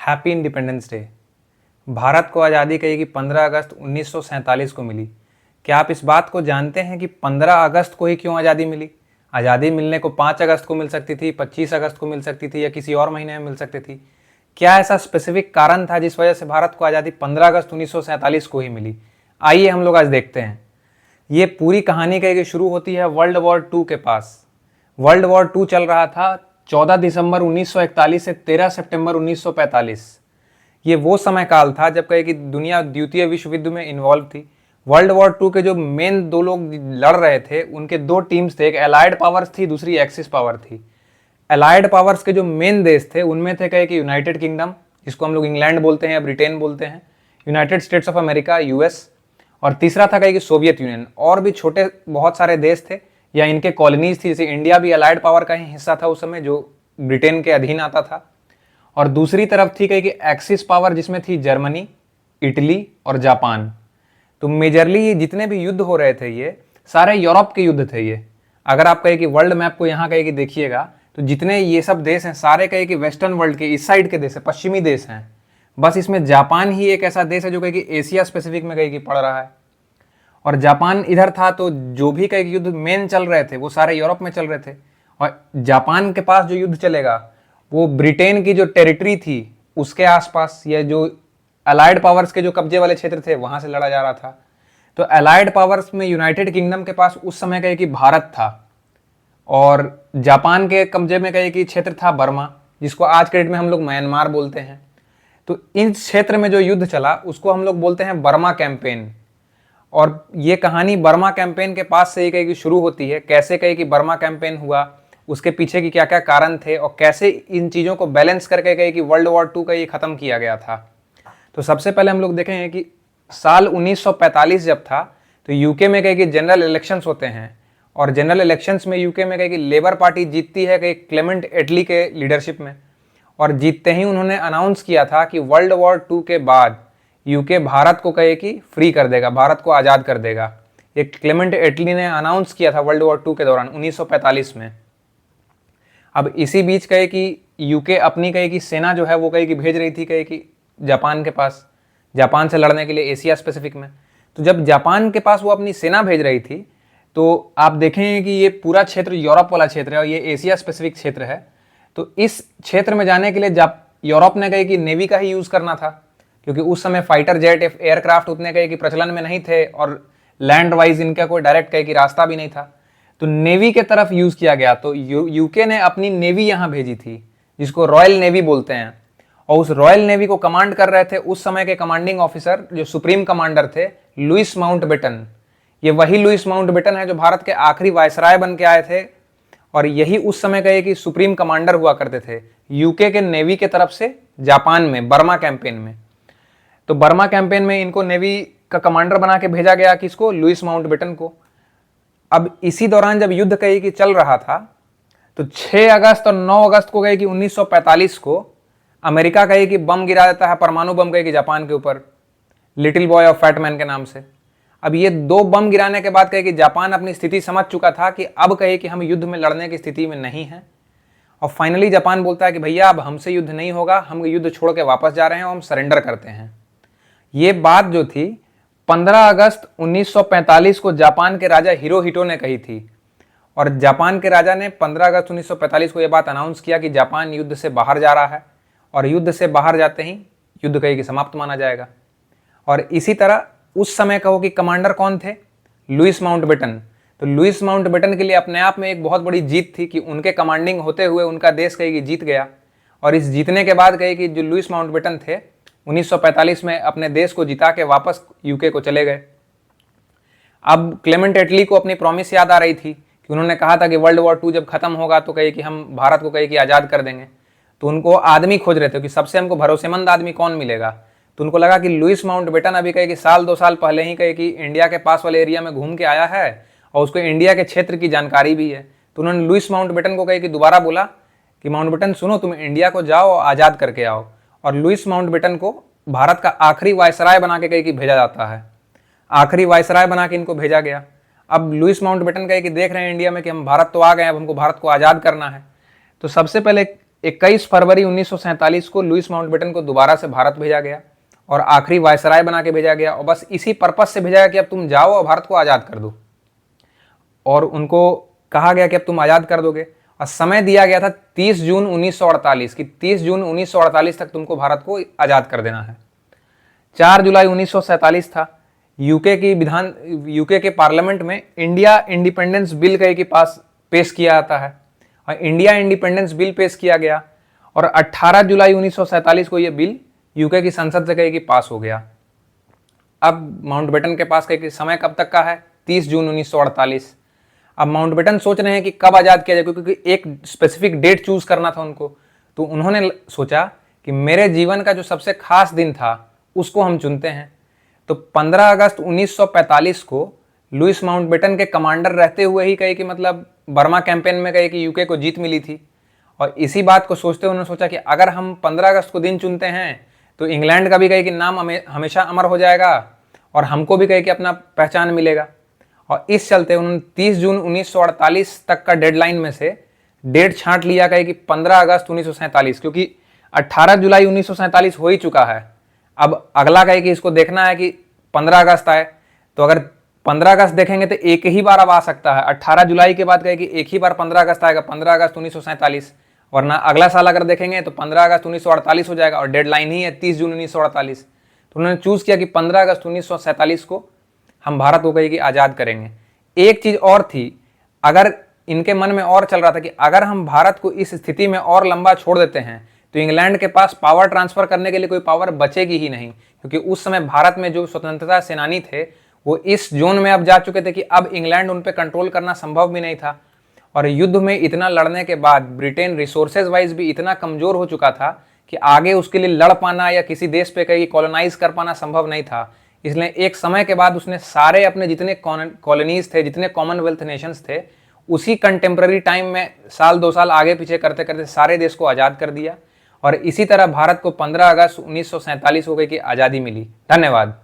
Happy independence day. Bharat को आज़ादी कही कि 15 अगस्त 1947 को मिली। क्या आप इस बात को जानते हैं कि 15 अगस्त को ही क्यों आज़ादी मिली? आज़ादी मिलने को 5 अगस्त को मिल सकती थी, 25 अगस्त को मिल सकती थी या किसी और महीने में मिल सकती थी। क्या ऐसा स्पेसिफिक कारण था जिस वजह से भारत को आज़ादी 15 अगस्त 1947 को ही मिली? आइए हम लोग आज देखते हैं। ये पूरी कहानी कहीं शुरू होती है वर्ल्ड वॉर 2 के पास। वर्ल्ड वॉर 2 चल रहा था 14 दिसंबर 1941 से 13 सितंबर 1945। ये वो समय काल था जब कहे कि दुनिया द्वितीय विश्व युद्ध में इन्वॉल्व थी। वर्ल्ड वॉर 2 के जो मेन दो लोग लड़ रहे थे उनके दो टीम्स थे, एक एलाइड पावर्स थी, दूसरी एक्सिस पावर थी। एलाइड पावर्स के जो मेन देश थे उनमें थे कहे कि यूनाइटेड किंगडम, जिसको हम लोग इंग्लैंड बोलते हैं या ब्रिटेन बोलते हैं, United states of America US, और तीसरा था कहे कि सोवियत यूनियन। और भी छोटे बहुत सारे देश थे या इनके कॉलोनीज थी, जैसे इंडिया भी अलाइड पावर का ही हिस्सा था उस समय जो ब्रिटेन के अधीन आता था। और दूसरी तरफ थी कहीं कि एक्सिस पावर, जिसमें थी जर्मनी, इटली और जापान। तो मेजरली ये जितने भी युद्ध हो रहे थे ये सारे यूरोप के युद्ध थे। ये अगर आप कहे कि वर्ल्ड मैप को यहाँ कहे कि देखिएगा तो जितने ये सब देश हैं सारे कहे कि वेस्टर्न वर्ल्ड के इस साइड के देश हैं, पश्चिमी देश हैं। बस इसमें जापान ही एक ऐसा देश है जो कहे कि एशिया स्पेसिफिक में कहे कि पड़ रहा है। और जापान इधर था, तो जो भी कहे कि युद्ध मेन चल रहे थे वो सारे यूरोप में चल रहे थे। और जापान के पास जो युद्ध चलेगा वो ब्रिटेन की जो टेरिटरी थी उसके आसपास, या जो अलाइड पावर्स के जो कब्जे वाले क्षेत्र थे वहां से लड़ा जा रहा था। तो अलाइड पावर्स में यूनाइटेड किंगडम के पास उस समय कहे कि भारत था, और जापान के कब्जे में कहे कि क्षेत्र था बर्मा, जिसको आज के डेट में हम लोग म्यांमार बोलते हैं। तो इन क्षेत्र में जो युद्ध चला उसको हम लोग बोलते हैं बर्मा कैंपेन। और ये कहानी बर्मा कैंपेन के पास से ही कहीं की शुरू होती है। कैसे कहीं कि बर्मा कैंपेन हुआ, उसके पीछे की क्या क्या कारण थे, और कैसे इन चीज़ों को बैलेंस करके कहीं कि वर्ल्ड वॉर 2 का ये ख़त्म किया गया था। तो सबसे पहले हम लोग देखेंगे कि साल 1945 जब था तो यूके में कहीं कि जनरल इलेक्शंस होते हैं, और जनरल इलेक्शंस में यूके में कहीं कि लेबर पार्टी जीतती है कहीं क्लेमेंट एटली के लीडरशिप में। और जीतते ही उन्होंने अनाउंस किया था कि वर्ल्ड वॉर 2 के बाद यूके भारत को कहे कि फ्री कर देगा, भारत को आज़ाद कर देगा। ये क्लेमेंट एटली ने अनाउंस किया था वर्ल्ड वॉर 2 के दौरान 1945 में। अब इसी बीच कहे कि यूके अपनी कहे कि सेना जो है वो कहे कि भेज रही थी कहे कि जापान के पास, जापान से लड़ने के लिए एशिया स्पेसिफिक में। तो जब जापान के पास वो अपनी सेना भेज रही थी तो आप देखेंगे कि ये पूरा क्षेत्र यूरोप वाला क्षेत्र है और ये एशिया स्पेसिफिक क्षेत्र है। तो इस क्षेत्र में जाने के लिए यूरोप ने कहे कि नेवी का ही यूज़ करना था, क्योंकि उस समय फाइटर जेट एयरक्राफ्ट उतने कहे कि प्रचलन में नहीं थे और लैंड वाइज इनका कोई डायरेक्ट कहे कि रास्ता भी नहीं था। तो नेवी के तरफ यूज़ किया गया। तो यूके ने अपनी नेवी यहाँ भेजी थी, जिसको रॉयल नेवी बोलते हैं। और उस रॉयल नेवी को कमांड कर रहे थे उस समय के कमांडिंग ऑफिसर, जो सुप्रीम कमांडर थे, लुइस माउंटबेटन। ये वही लुइस माउंटबेटन है जो भारत के आखिरी वायसराय बन के आए थे, और यही उस समय कहे कि सुप्रीम कमांडर हुआ करते थे यूके के नेवी के तरफ से जापान में बर्मा कैंपेन में। तो बर्मा कैंपेन में इनको नेवी का कमांडर बना के भेजा गया, किसको? लुइस माउंटबेटन को। अब इसी दौरान जब युद्ध कहे कि चल रहा था तो 6 अगस्त और 9 अगस्त को कहे कि 1945 को अमेरिका कहे कि बम गिरा देता है, परमाणु बम कहे कि जापान के ऊपर, little boy of fat man के नाम से। अब ये दो बम गिराने के बाद कहे कि जापान अपनी स्थिति समझ चुका था कि अब कहे कि हम युद्ध में लड़ने की स्थिति में नहीं हैं। और फाइनली जापान बोलता है कि भैया अब हमसे युद्ध नहीं होगा, हम युद्ध छोड़ के वापस जा रहे हैं और हम सरेंडर करते हैं। ये बात जो थी 15 अगस्त 1945 को जापान के राजा हिरोहितो ने कही थी। और जापान के राजा ने 15 अगस्त 1945 को यह बात अनाउंस किया कि जापान युद्ध से बाहर जा रहा है, और युद्ध से बाहर जाते ही युद्ध कहे कि समाप्त माना जाएगा। और इसी तरह उस समय कहो कि कमांडर कौन थे? Louis Mountbatten. तो लुइस माउंटबेटन के लिए अपने आप में एक बहुत बड़ी जीत थी कि उनके कमांडिंग होते हुए उनका देश कहे कि जीत गया। और इस जीतने के बाद कहे कि जो लुइस माउंटबेटन थे 1945 में अपने देश को जिता के वापस यूके को चले गए। अब क्लेमेंट एटली को अपनी प्रॉमिस याद आ रही थी कि उन्होंने कहा था कि वर्ल्ड वॉर 2 जब खत्म होगा तो कहे कि हम भारत को कहे कि आज़ाद कर देंगे। तो उनको आदमी खोज रहे थे कि सबसे हमको भरोसेमंद आदमी कौन मिलेगा। तो उनको लगा कि लुइस माउंटबेटन अभी कहे कि साल 2 साल पहले ही कहे कि इंडिया के पास वाले एरिया में घूम के आया है और उसको इंडिया के क्षेत्र की जानकारी भी है। तो उन्होंने लुइस माउंटबेटन को कहे कि दोबारा बोला कि माउंटबेटन सुनो, तुम इंडिया को जाओ और आज़ाद करके आओ। और लुइस माउंटबेटन को भारत का आखिरी वायसराय बना के कहे कि भेजा जाता है, आखिरी वायसराय बना के इनको भेजा गया। अब लुइस माउंटबेटन कहे कि देख रहे हैं इंडिया में कि हम भारत तो आ गए, अब हमको भारत को आज़ाद करना है। तो सबसे पहले 21 फरवरी 1947 को लुईस माउंटबेटन को दोबारा से भारत भेजा गया और आखिरी वायसराय बना के भेजा गया, और बस इसी पर्पस से भेजा गया कि अब तुम जाओ और भारत को आज़ाद कर दो। और उनको कहा गया कि अब तुम आज़ाद कर दोगे, और समय दिया गया था 30 जून 1948 कि 30 जून 1948 तक तुमको भारत को आज़ाद कर देना है। 4 जुलाई 1947 था। यूके के पार्लियामेंट में इंडिया इंडिपेंडेंस बिल के पास पेश किया जाता है, और इंडिया इंडिपेंडेंस बिल पेश किया गया, और 18 जुलाई 1947 को यह बिल यूके की संसद से कहीं पास हो गया। अब माउंटबेटन के पास कहीं समय कब तक का है? 30 जून 1948। अब माउंटबेटन सोच रहे हैं कि कब आज़ाद किया जाए, क्योंकि एक स्पेसिफिक डेट चूज करना था उनको। तो उन्होंने सोचा कि मेरे जीवन का जो सबसे खास दिन था उसको हम चुनते हैं। तो 15 अगस्त 1945 को लुईस माउंटबेटन के कमांडर रहते हुए ही कहीं कि मतलब बर्मा कैंपेन में कहीं कि यूके को जीत मिली थी, और इसी बात को सोचते उन्होंने सोचा कि अगर हम 15 अगस्त को दिन चुनते हैं तो इंग्लैंड का भी कहीं कि नाम हमेशा अमर हो जाएगा और हमको भी कहीं कि अपना पहचान मिलेगा। और इस चलते उन्होंने 30 जून 1948 तक का डेडलाइन में से डेट छांट लिया कहीं कि 15 अगस्त 1947, क्योंकि 18 जुलाई 1947 हो ही चुका है। अब अगला कहीं कि इसको देखना है कि 15 अगस्त आए, तो अगर 15 अगस्त देखेंगे तो एक ही बार अब आ सकता है। 18 जुलाई के बाद कहीं कि एक ही बार 15 अगस्त आएगा, 15 अगस्त 1947, वरना अगला साल अगर देखेंगे तो 15 अगस्त 1948 हो जाएगा, और डेडलाइन ही है 30 जून 1948। तो उन्होंने चूज किया कि 15 अगस्त 1947 को हम भारत को कहीं कि आज़ाद करेंगे। एक चीज़ और थी, अगर इनके मन में और चल रहा था कि अगर हम भारत को इस स्थिति में और लंबा छोड़ देते हैं तो इंग्लैंड के पास पावर ट्रांसफर करने के लिए कोई पावर बचेगी ही नहीं, क्योंकि उस समय भारत में जो स्वतंत्रता सेनानी थे वो इस जोन में अब जा चुके थे कि अब इंग्लैंड उन पर कंट्रोल करना संभव भी नहीं था। और युद्ध में इतना लड़ने के बाद ब्रिटेन रिसोर्सेज वाइज भी इतना कमजोर हो चुका था कि आगे उसके लिए लड़ पाना या किसी देश पे कहीं कॉलोनाइज कर पाना संभव नहीं था। इसलिए एक समय के बाद उसने सारे अपने जितने कॉलोनीज थे, जितने कॉमनवेल्थ नेशंस थे, उसी कंटेम्प्रेरी टाइम में साल 2 साल आगे पीछे करते करते सारे देश को आज़ाद कर दिया। और इसी तरह भारत को 15 अगस्त 1947 को कहीं की आज़ादी मिली। धन्यवाद।